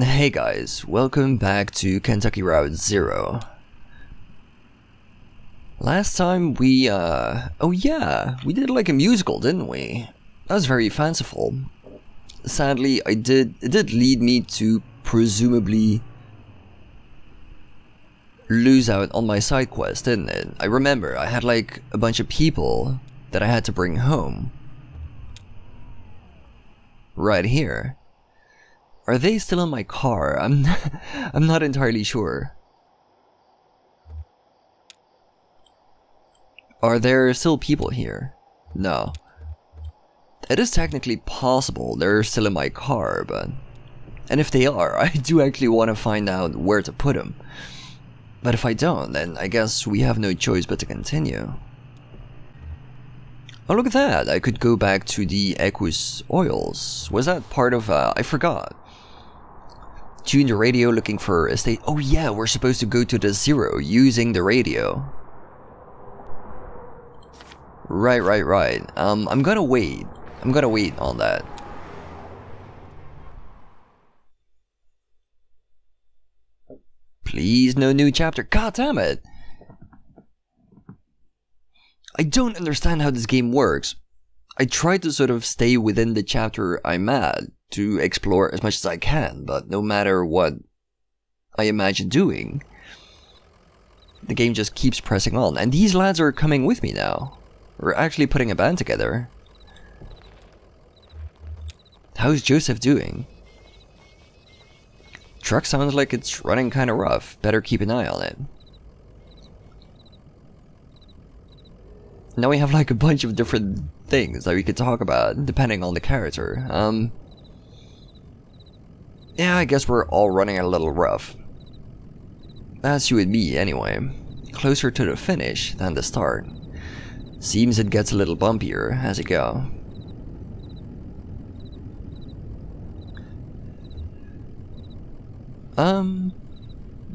Hey guys, welcome back to Kentucky Route Zero. Last time we, oh yeah, we did like a musical, didn't we? That was very fanciful. Sadly, it did lead me to presumably lose out on my side quest, didn't it? I remember I had like a bunch of people that I had to bring home. Right here. Are they still in my car? I'm not entirely sure. Are there still people here? No. It is technically possible they're still in my car, but... And if they are, I do actually want to find out where to put them. But if I don't, then I guess we have no choice but to continue. Oh, look at that! I could go back to the E12. Was that part of, I forgot. Tune the radio looking for a state. Oh yeah, we're supposed to go to the Zero using the radio. Right. I'm gonna wait. I'm gonna wait on that. Please, no new chapter. God damn it! I don't understand how this game works. I try to sort of stay within the chapter I'm at to explore as much as I can, but no matter what I imagine doing, the game just keeps pressing on. And these lads are coming with me now. We're actually putting a band together. How's Joseph doing? Truck sounds like it's running kinda rough. Better keep an eye on it. Now we have like a bunch of different things that we could talk about, depending on the character. Yeah, I guess we're all running a little rough. That's you and me, anyway. Closer to the finish than the start. Seems it gets a little bumpier as you go. Do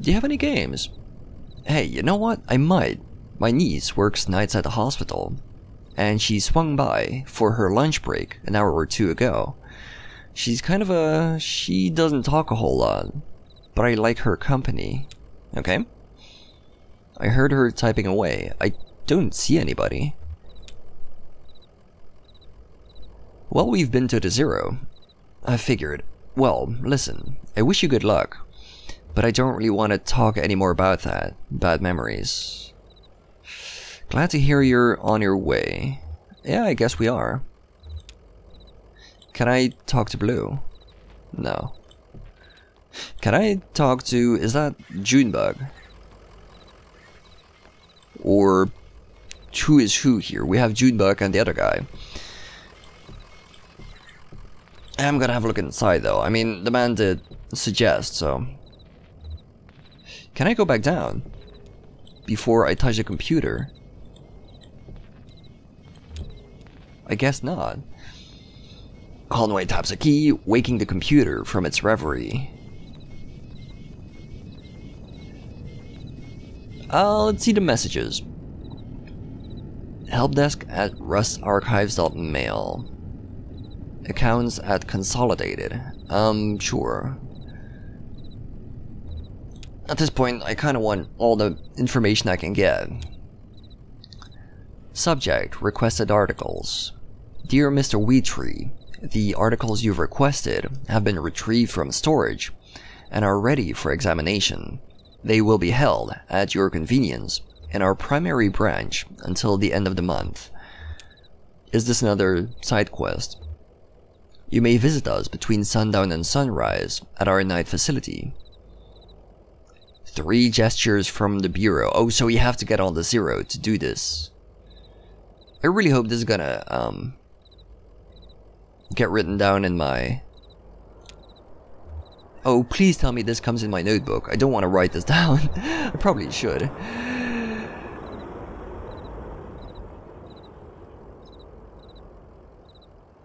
you have any games? Hey, you know what? I might. My niece works nights at the hospital, and she swung by for her lunch break an hour or two ago. She's kind of a... she doesn't talk a whole lot, but I like her company. Okay? I heard her typing away. I don't see anybody. Well, we've been to the Zero. I figured. Well, listen, I wish you good luck, but I don't really want to talk anymore about that. Bad memories. Glad to hear you're on your way. Yeah, I guess we are. Can I talk to Blue? No. Can I talk to... is that Junebug? Or... who is who here? We have Junebug and the other guy. I'm gonna have a look inside though. I mean, the man did suggest, so... Can I go back down? Before I touch the computer? I guess not. Conway taps a key, waking the computer from its reverie. Let's see the messages. Helpdesk at rustarchives.mail. Accounts at Consolidated. Sure. At this point, I kinda want all the information I can get. Subject, requested articles. Dear Mr. Wheatree, the articles you've requested have been retrieved from storage and are ready for examination. They will be held at your convenience in our primary branch until the end of the month. Is this another side quest? You may visit us between sundown and sunrise at our night facility. 3 gestures from the Bureau. Oh, so you have to get on the Zero to do this. I really hope this is gonna, get written down in my... Oh, please tell me this comes in my notebook. I don't want to write this down. I probably should.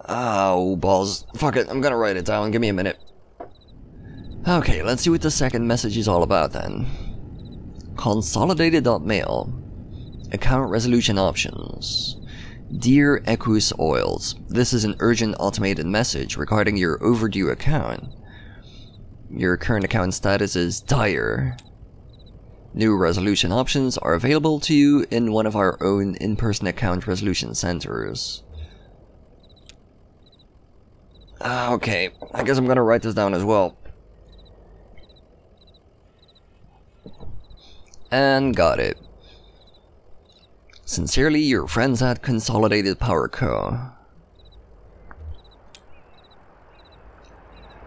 Oh, balls. Fuck it, I'm gonna write it down. Give me a minute. Okay, let's see what the second message is all about then. Consolidated.mail. Account resolution options. Dear Ecus Oils, this is an urgent automated message regarding your overdue account. Your current account status is dire. New resolution options are available to you in one of our own in-person account resolution centers. Okay, I guess I'm gonna write this down as well. And got it. Sincerely, your friends at Consolidated Power Co.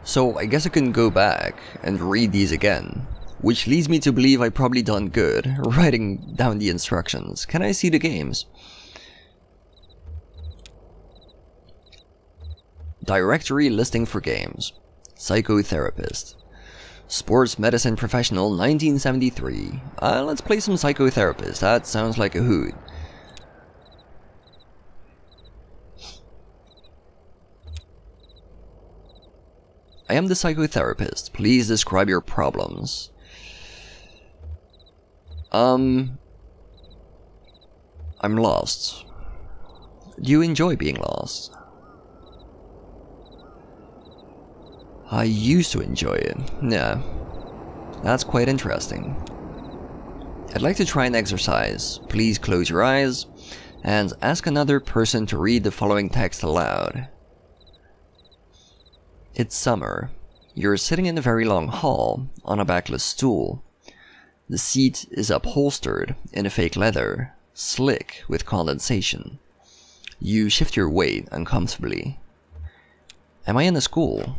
So I guess I can go back and read these again, which leads me to believe I've probably done good writing down the instructions. Can I see the games? Directory listing for games. Psychotherapist. Sports medicine professional 1973. Let's play some psychotherapist. That sounds like a hoot. I am the psychotherapist. Please describe your problems. I'm lost. Do you enjoy being lost? I used to enjoy it. Yeah. That's quite interesting. I'd like to try an exercise. Please close your eyes and ask another person to read the following text aloud. It's summer. You're sitting in a very long hall on a backless stool. The seat is upholstered in a fake leather, slick with condensation. You shift your weight uncomfortably. Am I in a school?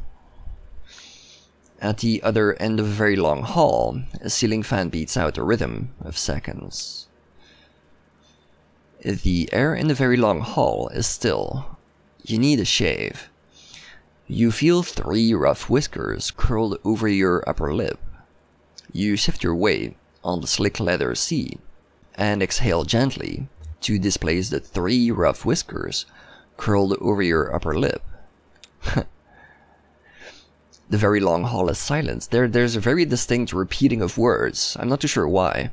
At the other end of a very long hall, a ceiling fan beats out a rhythm of seconds. The air in the very long hall is still. You need a shave. You feel 3 rough whiskers curled over your upper lip. You shift your weight on the slick leather seat and exhale gently to displace the 3 rough whiskers curled over your upper lip. The very long hall is silence. There's a very distinct repeating of words. I'm not too sure why.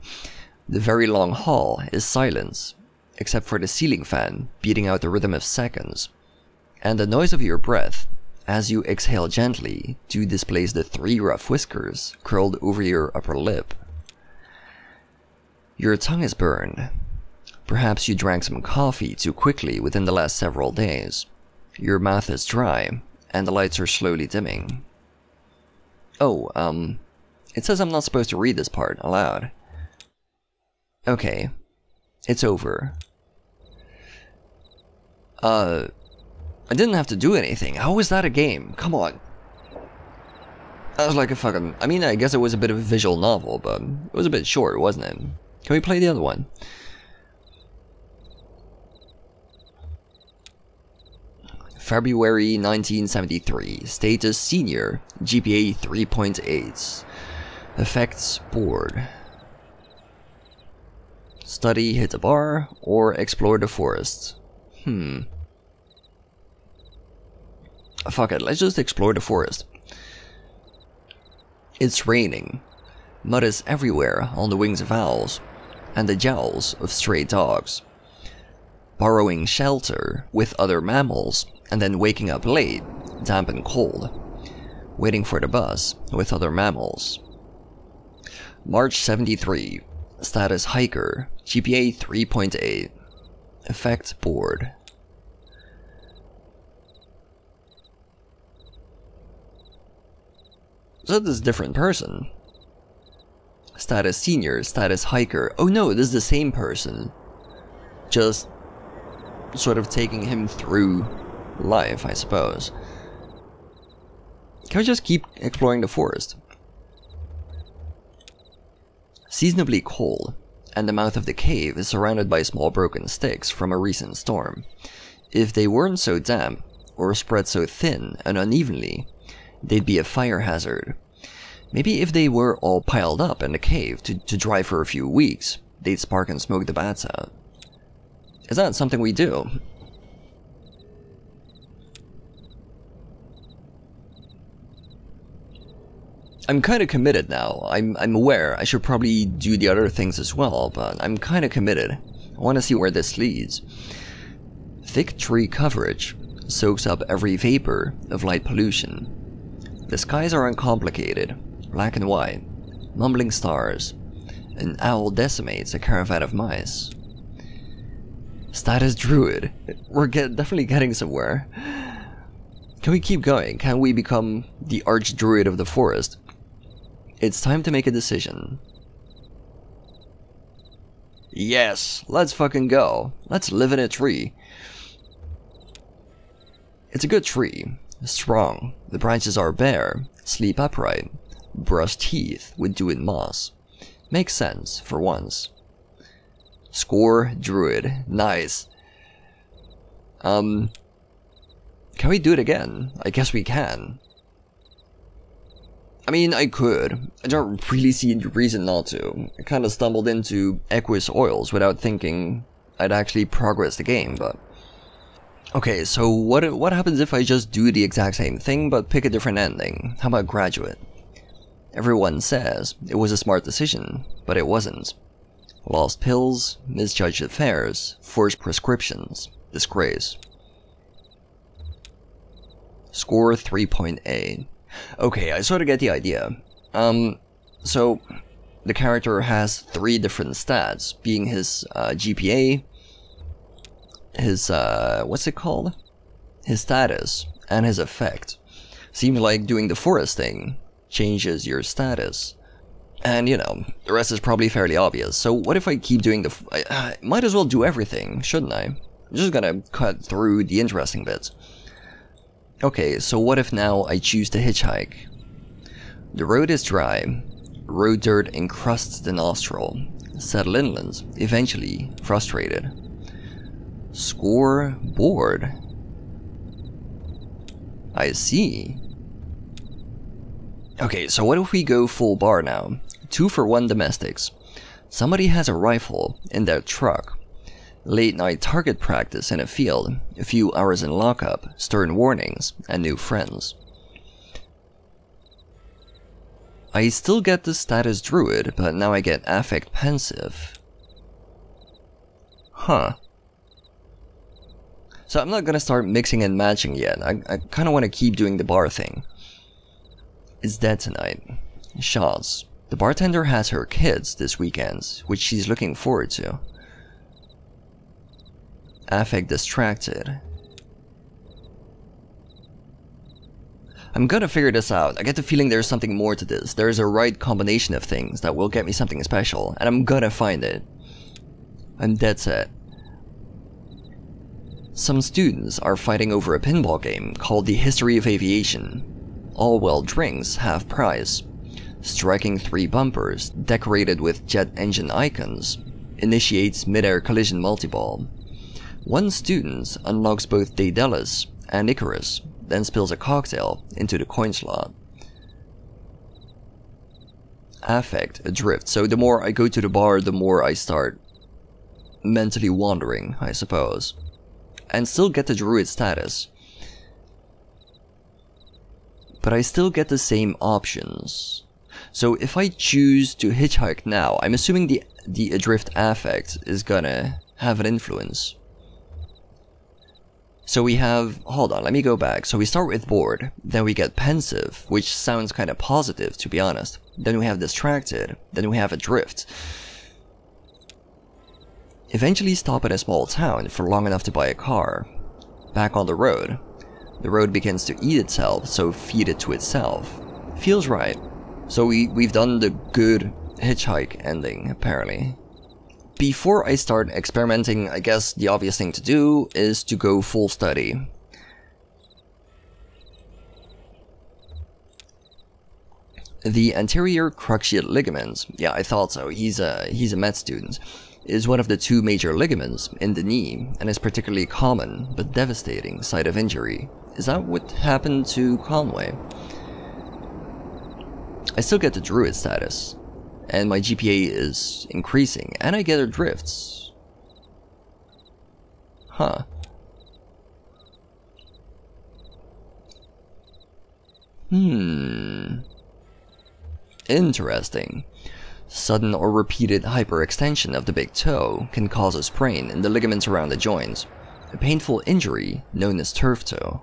The very long hall is silence, except for the ceiling fan beating out the rhythm of seconds, and the noise of your breath as you exhale gently to displace the 3 rough whiskers curled over your upper lip. Your tongue is burned. Perhaps you drank some coffee too quickly within the last several days. Your mouth is dry, and the lights are slowly dimming. Oh, it says I'm not supposed to read this part aloud. Okay, it's over. I didn't have to do anything. How was that a game? Come on. That was like a fucking... I mean, I guess it was a bit of a visual novel, but it was a bit short, wasn't it? Can we play the other one? February 1973. Status Senior. GPA 3.8. Effects Bored. Study, hit a bar, or explore the forest. Fuck it, let's just explore the forest. It's raining. Mud is everywhere on the wings of owls and the jowls of stray dogs. Borrowing shelter with other mammals and then waking up late, damp and cold. Waiting for the bus with other mammals. March 73. Status Hiker. GPA 3.8. Effect Bored. So this is a different person. Status Senior, Status Hiker. Oh no, this is the same person. Just sort of taking him through life, I suppose. Can we just keep exploring the forest? Seasonably cold, and the mouth of the cave is surrounded by small broken sticks from a recent storm. If they weren't so damp, or spread so thin and unevenly, they'd be a fire hazard. Maybe if they were all piled up in the cave to dry for a few weeks, they'd spark and smoke the bats out. Is that something we do? I'm kind of committed now. I'm aware I should probably do the other things as well, but I'm kind of committed. I want to see where this leads. Thick tree coverage soaks up every vapor of light pollution. The skies are uncomplicated, black and white, mumbling stars. An owl decimates a caravan of mice. Status druid. We're definitely getting somewhere. Can we keep going? Can we become the archdruid of the forest? It's time to make a decision. Yes, let's fucking go. Let's live in a tree. It's a good tree. Strong. The branches are bare. Sleep upright. Brush teeth with dew and moss. Makes sense, for once. Score druid. Nice. Can we do it again? I guess we can. I mean, I could. I don't really see any reason not to. I kinda stumbled into Equus Oils without thinking I'd actually progress the game, but... Okay, so what happens if I just do the exact same thing, but pick a different ending? How about Graduate? Everyone says it was a smart decision, but it wasn't. Lost pills, misjudged affairs, forged prescriptions, disgrace. Score 3.8. Okay, I sort of get the idea. So the character has 3 different stats, being his GPA, his what's it called? His status, and his effect. Seems like doing the forest thing changes your status. And, you know, the rest is probably fairly obvious. So what if I keep doing I might as well do everything, shouldn't I? I'm just gonna cut through the interesting bits. Okay, so what if now I choose to hitchhike? The road is dry. Road dirt encrusts the nostril. Settle inland, eventually frustrated. Score bored. I see. Okay, so what if we go full bar now? 2 for 1 domestics. Somebody has a rifle in their truck. Late night target practice in a field, a few hours in lockup, stern warnings, and new friends. I still get the status druid, but now I get affect pensive. Huh. So I'm not gonna start mixing and matching yet. I kinda wanna keep doing the bar thing. It's dead tonight. Shots. The bartender has her kids this weekend, which she's looking forward to. Affect distracted. I'm gonna figure this out. I get the feeling there's something more to this. There's a right combination of things that will get me something special, and I'm gonna find it. I'm dead set. Some students are fighting over a pinball game called the History of Aviation. All well drinks have prize. Striking 3 bumpers, decorated with jet engine icons, initiates mid-air collision multiball. One student unlocks both Daedalus and Icarus, then spills a cocktail into the coin slot. Affect adrift, so the more I go to the bar, the more I start mentally wandering, I suppose. And still get the druid status. But I still get the same options. So if I choose to hitchhike now, I'm assuming the adrift affect is gonna have an influence. So we have, hold on, let me go back. So we start with bored, then we get pensive, which sounds kind of positive to be honest. Then we have distracted, then we have adrift. Eventually stop in a small town for long enough to buy a car. Back on the road. The road begins to eat itself, so feed it to itself. Feels right. So we've done the good hitchhike ending, apparently. Before I start experimenting, I guess the obvious thing to do is to go full study. The anterior cruciate ligament, yeah, I thought so, he's a med student, is one of the 2 major ligaments in the knee, and is particularly common but devastating site of injury. Is that what happened to Conway? I still get the druid status, and my GPA is increasing, and I get adrifts. Huh. Interesting. Sudden or repeated hyperextension of the big toe can cause a sprain in the ligaments around the joints, a painful injury known as turf toe.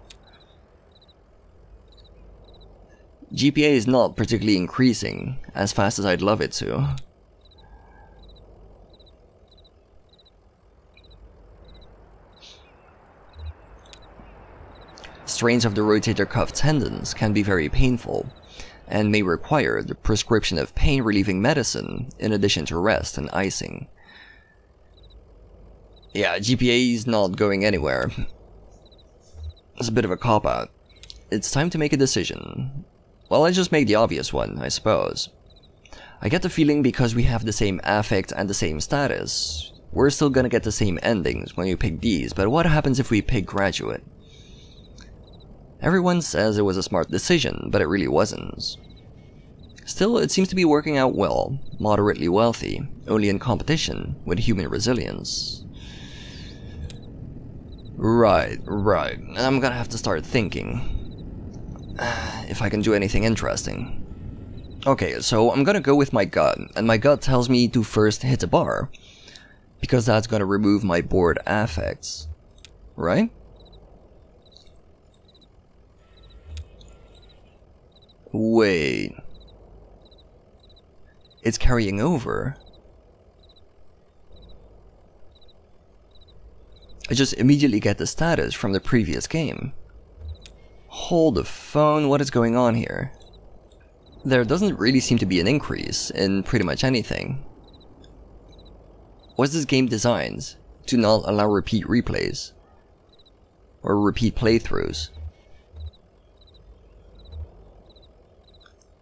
GPA is not particularly increasing as fast as I'd love it to. Strains of the rotator cuff tendons can be very painful and may require the prescription of pain-relieving medicine in addition to rest and icing. Yeah, GPA is not going anywhere. It's a bit of a cop-out. It's time to make a decision. Well, let's just make the obvious one, I suppose. I get the feeling because we have the same affect and the same status, we're still gonna get the same endings when we pick these, but what happens if we pick graduate? Everyone says it was a smart decision, but it really wasn't. Still, it seems to be working out well, moderately wealthy, only in competition with human resilience. Right. I'm gonna have to start thinking. If I can do anything interesting. Okay, so I'm gonna go with my gut, and my gut tells me to first hit a bar, because that's gonna remove my bored affects. Right? Wait. It's carrying over. I just immediately get the status from the previous game. Hold the phone, what is going on here? There doesn't really seem to be an increase in pretty much anything. Was this game designed to not allow repeat replays? Or repeat playthroughs?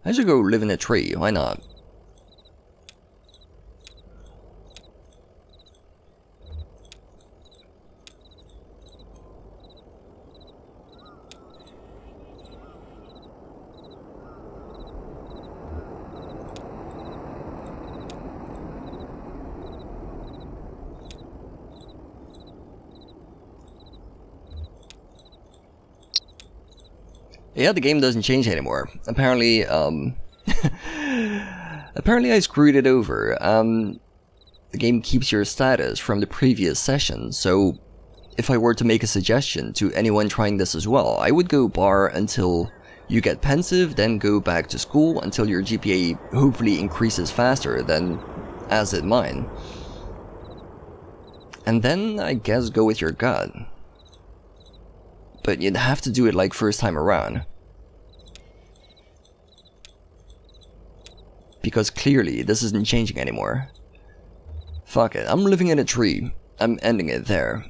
I should go live in a tree, why not? Yeah, the game doesn't change anymore. Apparently, apparently I screwed it over. The game keeps your status from the previous session, so if I were to make a suggestion to anyone trying this as well, I would go bar until you get pensive, then go back to school until your GPA hopefully increases faster than as did mine. And then, I guess, go with your gut. But you'd have to do it like first time around. Because clearly, this isn't changing anymore. Fuck it, I'm living in a tree. I'm ending it there.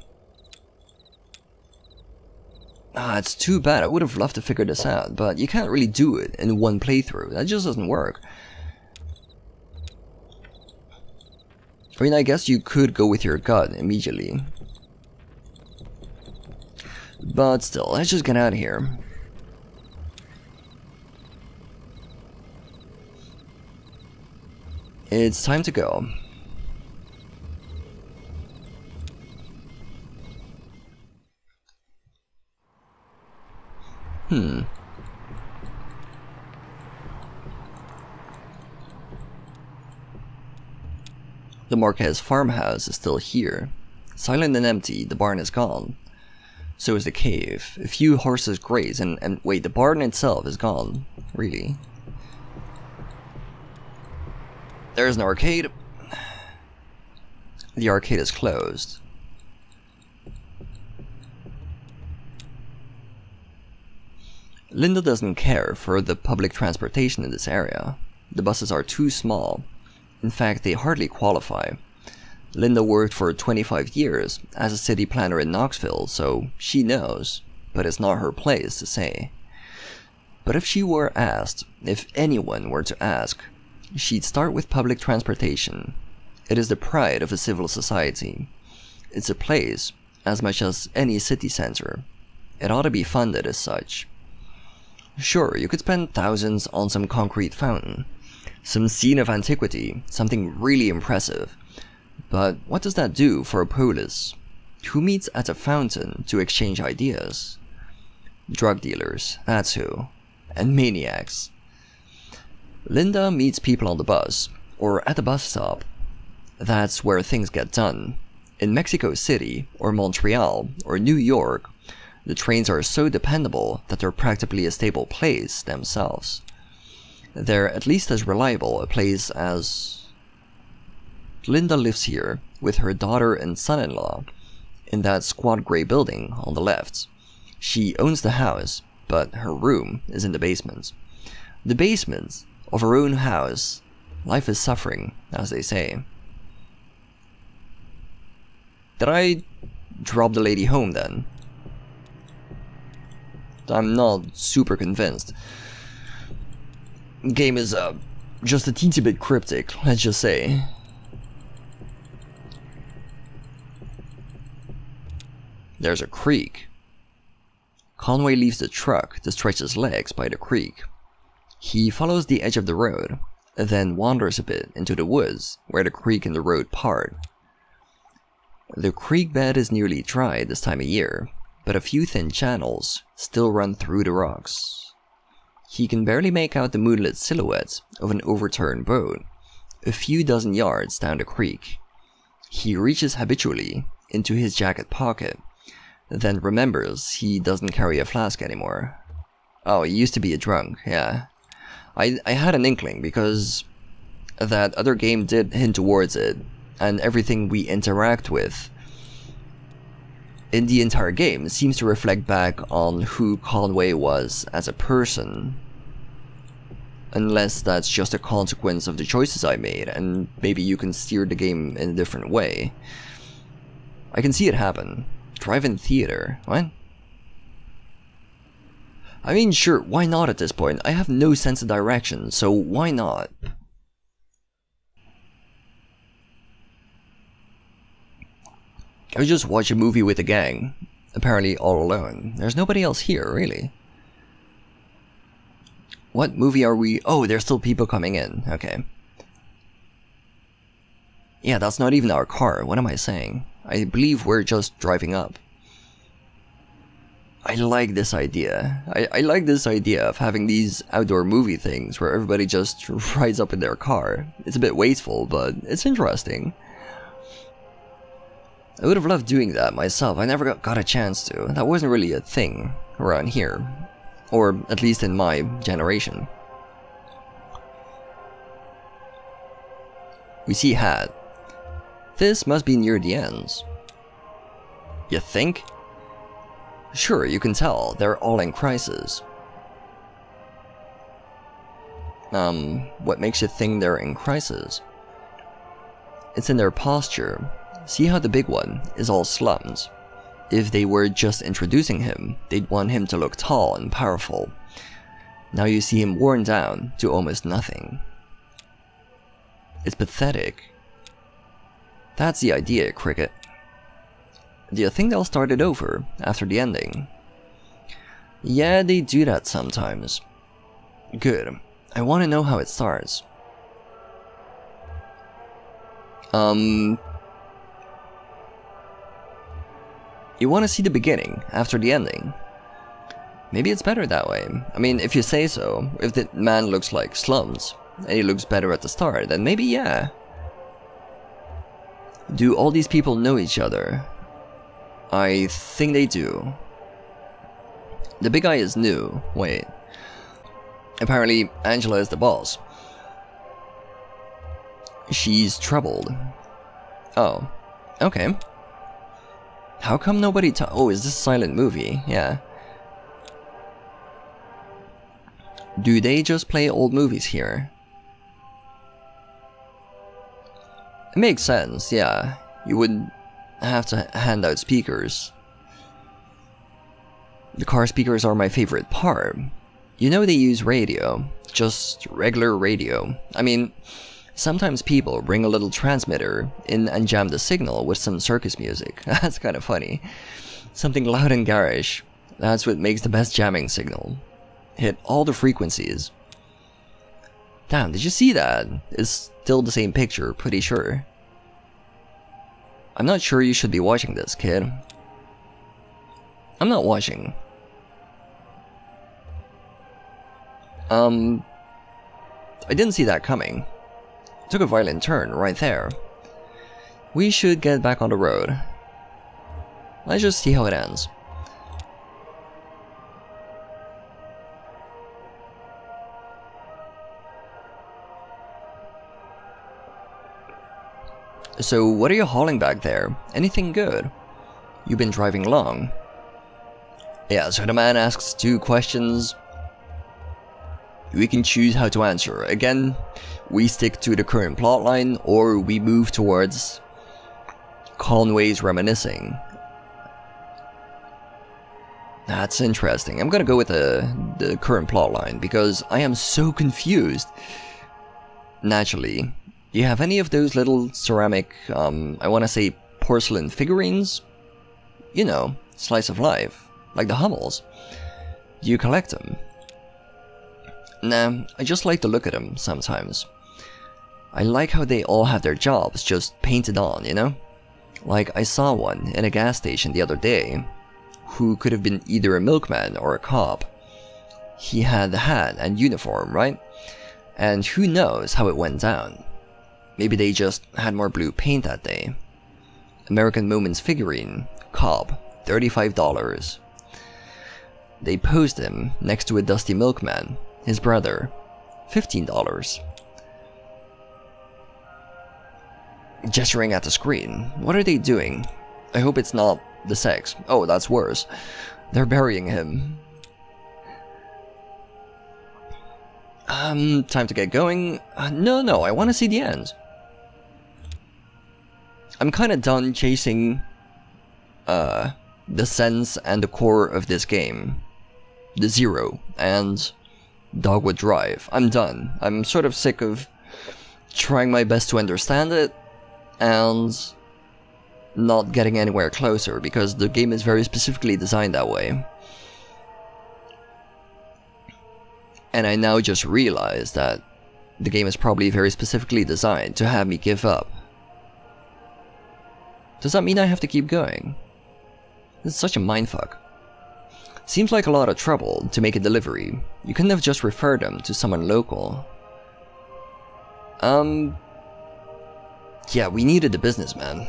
Ah, it's too bad, I would have loved to figure this out, but you can't really do it in one playthrough, that just doesn't work. I mean, I guess you could go with your gut immediately. But still, let's just get out of here. It's time to go. The Marquez farmhouse is still here. Silent and empty, the barn is gone. So is the cave. A few horses graze and wait, the barn itself is gone. Really? There's an arcade. The arcade is closed. Linda doesn't care for the public transportation in this area. The buses are too small. In fact, they hardly qualify. Linda worked for 25 years as a city planner in Knoxville, so she knows, but it's not her place to say. But if she were asked, if anyone were to ask, she'd start with public transportation. It is the pride of a civil society. It's a place, as much as any city center. It ought to be funded as such. Sure, you could spend thousands on some concrete fountain, some scene of antiquity, something really impressive. But what does that do for a polis? Who meets at a fountain to exchange ideas? Drug dealers, that's who. And maniacs. Linda meets people on the bus, or at the bus stop. That's where things get done. In Mexico City, or Montreal, or New York, the trains are so dependable that they're practically a stable place themselves. They're at least as reliable a place as... Linda lives here with her daughter and son-in-law in that squat grey building on the left. She owns the house, but her room is in the basement. The basement of her own house. Life is suffering, as they say. Did I drop the lady home then? I'm not super convinced. Game is just a teensy bit cryptic, let's just say. There's a creek. Conway leaves the truck to stretch his legs by the creek. He follows the edge of the road, then wanders a bit into the woods where the creek and the road part. The creek bed is nearly dry this time of year, but a few thin channels still run through the rocks. He can barely make out the moonlit silhouette of an overturned boat a few dozen yards down the creek. He reaches habitually into his jacket pocket, then remembers he doesn't carry a flask anymore. Oh, he used to be a drunk, yeah. I had an inkling because that other game did hint towards it, and everything we interact with in the entire game seems to reflect back on who Conway was as a person. Unless that's just a consequence of the choices I made, and maybe you can steer the game in a different way. I can see it happen. Drive-in theater, what? I mean, sure, why not at this point? I have no sense of direction, so why not? I just watch a movie with a gang, apparently all alone. There's nobody else here, really. What movie are we? Oh, there's still people coming in, okay. Yeah, that's not even our car, what am I saying? I believe we're just driving up. I like this idea. I like this idea of having these outdoor movie things where everybody just rides up in their car. It's a bit wasteful, but it's interesting. I would have loved doing that myself. I never got a chance to. That wasn't really a thing around here. Or at least in my generation. We see Hat. This must be near the ends. You think? Sure, you can tell. They're all in crisis. What makes you think they're in crisis? It's in their posture. See how the big one is all slumped? If they were just introducing him, they'd want him to look tall and powerful. Now you see him worn down to almost nothing. It's pathetic. That's the idea, Cricket. Do you think they'll start it over after the ending? Yeah, they do that sometimes. Good. I want to know how it starts. You want to see the beginning after the ending? Maybe it's better that way. I mean, if you say so, if the man looks like slums, and he looks better at the start, then maybe yeah. Do all these people know each other? I think they do. The big guy is new. Wait. Apparently, Angela is the boss. She's troubled. Oh. Okay. How come nobody oh, is this a silent movie? Yeah. Do they just play old movies here? It makes sense, yeah. You would have to hand out speakers. The car speakers are my favorite part. You know they use radio. Just regular radio. I mean, sometimes people bring a little transmitter in and jam the signal with some circus music. That's kind of funny. Something loud and garish. That's what makes the best jamming signal. Hit all the frequencies. Damn, did you see that? It's still the same picture, pretty sure. I'm not sure you should be watching this, kid. I'm not watching. I didn't see that coming. Took a violent turn right there. We should get back on the road. Let's just see how it ends. So what are you hauling back there? Anything good? You've been driving long. Yeah, so the man asks 2 questions. We can choose how to answer. Again, we stick to the current plotline, or we move towards Conway's reminiscing. That's interesting. I'm gonna go with the current plotline, because I am so confused. Naturally, do you have any of those little ceramic, I wanna say porcelain figurines? You know, slice of life, like the Hummels. Do you collect them? Nah, I just like to look at them sometimes. I like how they all have their jobs just painted on, you know? Like, I saw one in a gas station the other day, who could have been either a milkman or a cop. He had the hat and uniform, right? And who knows how it went down. Maybe they just had more blue paint that day. American Moments figurine, cop, $35. They posed him next to a dusty milkman, his brother, $15. Gesturing at the screen. What are they doing? I hope it's not the sex. Oh, that's worse. They're burying him. Time to get going. No, I want to see the end. I'm kind of done chasing the sense and the core of this game. The Zero and Dogwood Drive. I'm done. I'm sort of sick of trying my best to understand it and not getting anywhere closer, because the game is very specifically designed that way. And I now just realize that the game is probably very specifically designed to have me give up. Does that mean I have to keep going? This is such a mindfuck. Seems like a lot of trouble to make a delivery. You couldn't have just referred them to someone local. Yeah, we needed a businessman.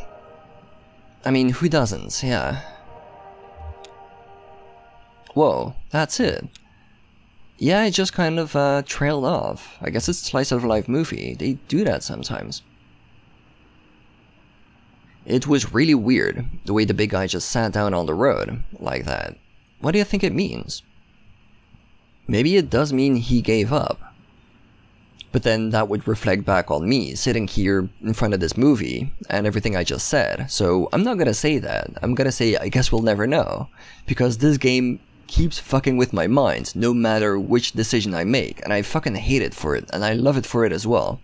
I mean, who doesn't? Yeah. Whoa, that's it. Yeah, it just kind of trailed off. I guess it's a slice of life movie. They do that sometimes. It was really weird, the way the big guy just sat down on the road, like that. What do you think it means? Maybe it does mean he gave up. But then that would reflect back on me, sitting here in front of this movie, and everything I just said. So I'm not gonna say that. I'm gonna say, I guess we'll never know. Because this game keeps fucking with my mind, no matter which decision I make. And I fucking hate it for it, and I love it for it as well.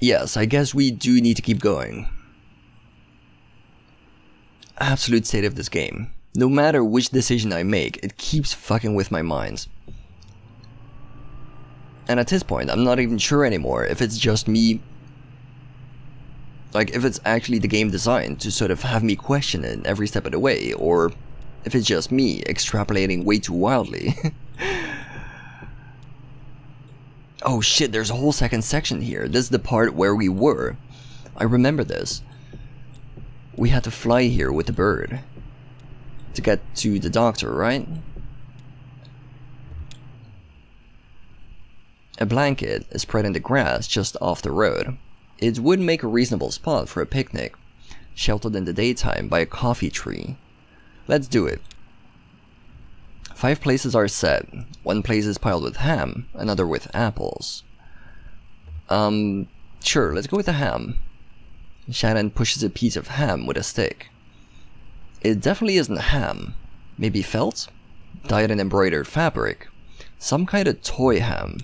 Yes, I guess we do need to keep going. Absolute state of this game. No matter which decision I make, it keeps fucking with my mind. And at this point, I'm not even sure anymore if it's just me. Like, if it's actually the game designed to sort of have me question it every step of the way, or if it's just me extrapolating way too wildly. Oh shit, there's a whole second section here. This is the part where we were. I remember this. We had to fly here with the bird to get to the doctor, right? A blanket is spread in the grass just off the road. It would make a reasonable spot for a picnic, sheltered in the daytime by a coffee tree. Let's do it. 5 places are set. 1 place is piled with ham, another with apples. Sure, let's go with the ham. Shannon pushes a piece of ham with a stick. It definitely isn't ham. Maybe felt? Dyed in embroidered fabric. Some kind of toy ham.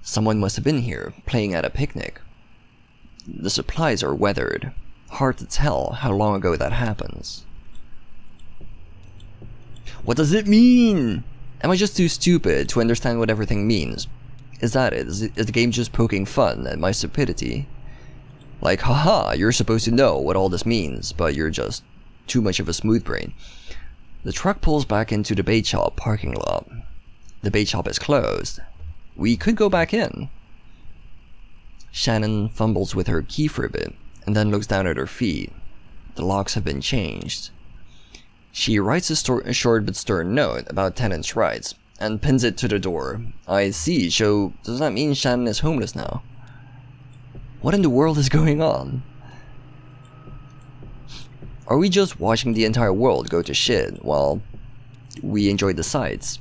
Someone must have been here, playing at a picnic. The supplies are weathered. Hard to tell how long ago that happens. What does it mean? Am I just too stupid to understand what everything means? Is that it? Is the game just poking fun at my stupidity? Like, haha, you're supposed to know what all this means, but you're just too much of a smooth brain. The truck pulls back into the bait shop parking lot. The bait shop is closed. We could go back in. Shannon fumbles with her key for a bit, and then looks down at her feet. The locks have been changed. She writes a short but stern note about tenants' rights, and pins it to the door. I see, so does that mean Shannon is homeless now? What in the world is going on? Are we just watching the entire world go to shit while we enjoy the sights?